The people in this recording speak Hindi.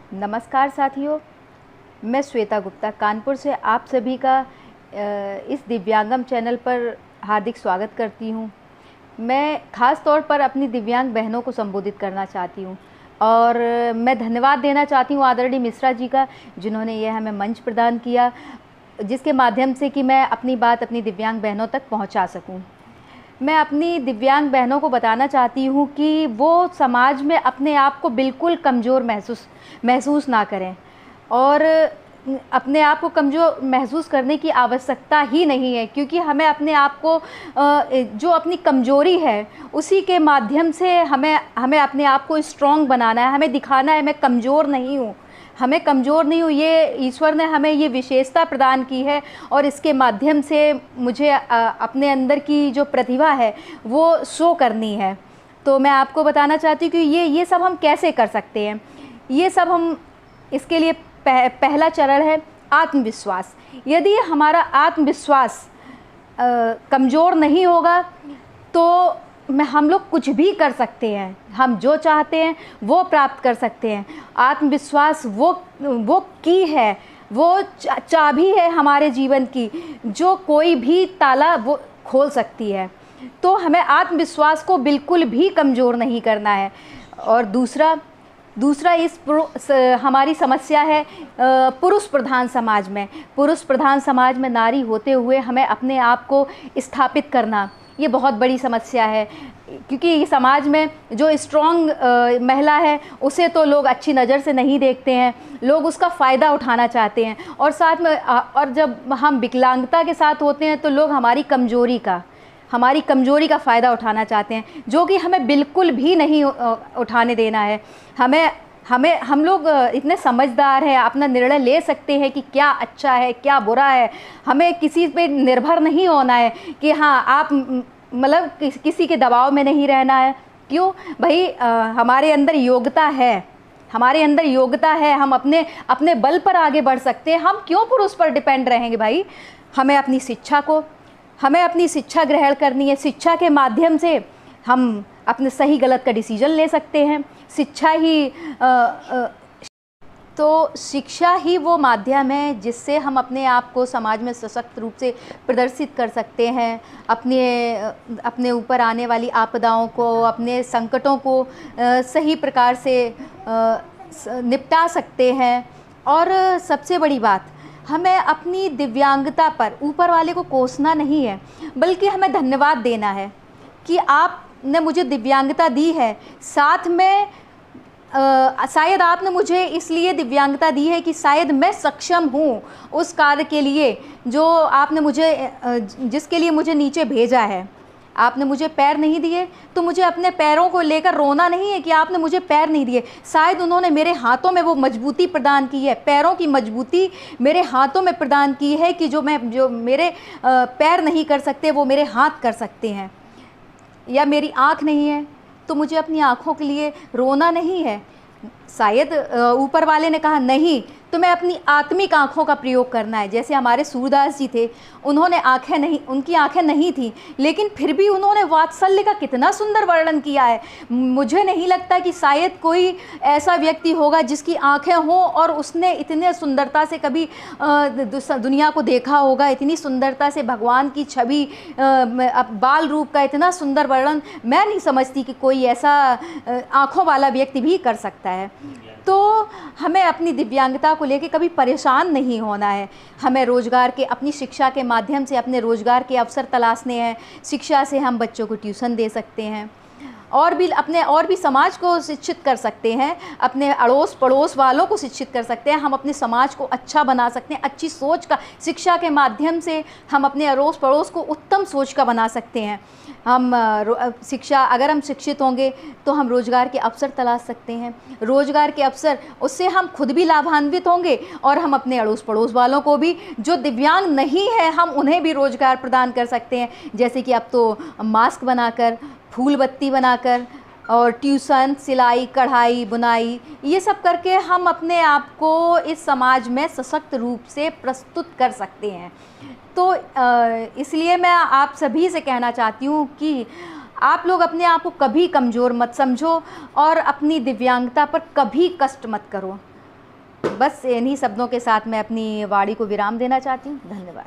नमस्कार साथियों, मैं श्वेता गुप्ता कानपुर से आप सभी का इस दिव्यांगम चैनल पर हार्दिक स्वागत करती हूँ। मैं ख़ास तौर पर अपनी दिव्यांग बहनों को संबोधित करना चाहती हूँ और मैं धन्यवाद देना चाहती हूँ आदरणीय मिश्रा जी का, जिन्होंने यह हमें मंच प्रदान किया, जिसके माध्यम से कि मैं अपनी बात अपनी दिव्यांग बहनों तक पहुँचा सकूँ। मैं अपनी दिव्यांग बहनों को बताना चाहती हूँ कि वो समाज में अपने आप को बिल्कुल कमज़ोर महसूस ना करें और अपने आप को कमज़ोर महसूस करने की आवश्यकता ही नहीं है, क्योंकि हमें अपने आप को जो अपनी कमज़ोरी है उसी के माध्यम से हमें अपने आप को स्ट्रॉन्ग बनाना है। हमें दिखाना है मैं कमज़ोर नहीं हूँ, हमें कमज़ोर नहीं हूँ। ये ईश्वर ने हमें ये विशेषता प्रदान की है और इसके माध्यम से मुझे अपने अंदर की जो प्रतिभा है वो शो करनी है। तो मैं आपको बताना चाहती हूँ कि ये सब हम कैसे कर सकते हैं। ये सब हम इसके लिए पहला चरण है आत्मविश्वास। यदि हमारा आत्मविश्वास कमज़ोर नहीं होगा तो हम लोग कुछ भी कर सकते हैं, हम जो चाहते हैं वो प्राप्त कर सकते हैं। आत्मविश्वास वो की है, वो चाबी है हमारे जीवन की, जो कोई भी ताला वो खोल सकती है। तो हमें आत्मविश्वास को बिल्कुल भी कमज़ोर नहीं करना है। और दूसरा हमारी समस्या है पुरुष प्रधान समाज में। पुरुष प्रधान समाज में नारी होते हुए हमें अपने आप को स्थापित करना, ये बहुत बड़ी समस्या है, क्योंकि समाज में जो स्ट्रॉन्ग महिला है उसे तो लोग अच्छी नज़र से नहीं देखते हैं, लोग उसका फ़ायदा उठाना चाहते हैं। और साथ में और जब हम विकलांगता के साथ होते हैं तो लोग हमारी कमज़ोरी का फ़ायदा उठाना चाहते हैं, जो कि हमें बिल्कुल भी नहीं उठाने देना है। हम लोग इतने समझदार हैं, अपना निर्णय ले सकते हैं कि क्या अच्छा है क्या बुरा है। हमें किसी पे निर्भर नहीं होना है कि हाँ आप मतलब किसी के दबाव में नहीं रहना है। क्यों भाई, हमारे अंदर योग्यता है, हम अपने बल पर आगे बढ़ सकते हैं। हम क्यों पुरुष पर डिपेंड रहेंगे भाई। हमें अपनी शिक्षा ग्रहण करनी है। शिक्षा के माध्यम से हम अपने सही गलत का डिसीजन ले सकते हैं। शिक्षा ही वो माध्यम है जिससे हम अपने आप को समाज में सशक्त रूप से प्रदर्शित कर सकते हैं। अपने ऊपर आने वाली आपदाओं को, अपने संकटों को सही प्रकार से निपटा सकते हैं। और सबसे बड़ी बात, हमें अपनी दिव्यांगता पर ऊपर वाले को कोसना नहीं है, बल्कि हमें धन्यवाद देना है कि आपने मुझे दिव्यांगता दी है। साथ में शायद आपने मुझे इसलिए दिव्यांगता दी है कि शायद मैं सक्षम हूँ उस कार्य के लिए जो आपने जिसके लिए मुझे नीचे भेजा है। आपने मुझे पैर नहीं दिए तो मुझे अपने पैरों को लेकर रोना नहीं है कि आपने मुझे पैर नहीं दिए। शायद उन्होंने मेरे हाथों में वो मजबूती प्रदान की है, पैरों की मजबूती मेरे हाथों में प्रदान की है कि जो मेरे पैर नहीं कर सकते वो मेरे हाथ कर सकते हैं। या मेरी आँख नहीं है तो मुझे अपनी आँखों के लिए रोना नहीं है। शायद ऊपर वाले ने कहा नहीं, तो मैं अपनी आत्मिक आँखों का प्रयोग करना है। जैसे हमारे सूरदास जी थे, उनकी आँखें नहीं थी, लेकिन फिर भी उन्होंने वात्सल्य का कितना सुंदर वर्णन किया है। मुझे नहीं लगता कि शायद कोई ऐसा व्यक्ति होगा जिसकी आँखें हों और उसने इतने सुंदरता से कभी दुनिया को देखा होगा, इतनी सुंदरता से भगवान की छवि, बाल रूप का इतना सुंदर वर्णन मैं नहीं समझती कि कोई ऐसा आँखों वाला व्यक्ति भी कर सकता है। तो हमें अपनी दिव्यांगता को लेकर कभी परेशान नहीं होना है। हमें अपनी शिक्षा के माध्यम से अपने रोज़गार के अवसर तलाशने हैं। शिक्षा से हम बच्चों को ट्यूशन दे सकते हैं और भी समाज को शिक्षित कर सकते हैं, अपने अड़ोस पड़ोस वालों को शिक्षित कर सकते हैं। हम अपने समाज को अच्छा बना सकते हैं। अच्छी सोच का शिक्षा के माध्यम से हम अपने अड़ोस पड़ोस को उत्तम सोच का बना सकते हैं। अगर हम शिक्षित होंगे तो हम रोज़गार के अवसर तलाश सकते हैं। रोज़गार के अवसर, उससे हम खुद भी लाभान्वित होंगे और हम अपने अड़ोस पड़ोस वालों को भी, जो दिव्यांग नहीं है, हम उन्हें भी रोज़गार प्रदान कर सकते हैं। जैसे कि अब तो मास्क बनाकर, फूल बत्ती बनाकर और ट्यूशन, सिलाई, कढ़ाई, बुनाई, ये सब करके हम अपने आप को इस समाज में सशक्त रूप से प्रस्तुत कर सकते हैं। तो इसलिए मैं आप सभी से कहना चाहती हूँ कि आप लोग अपने आप को कभी कमज़ोर मत समझो और अपनी दिव्यांगता पर कभी कष्ट मत करो। बस इन्हीं शब्दों के साथ मैं अपनी वाणी को विराम देना चाहती हूँ। धन्यवाद।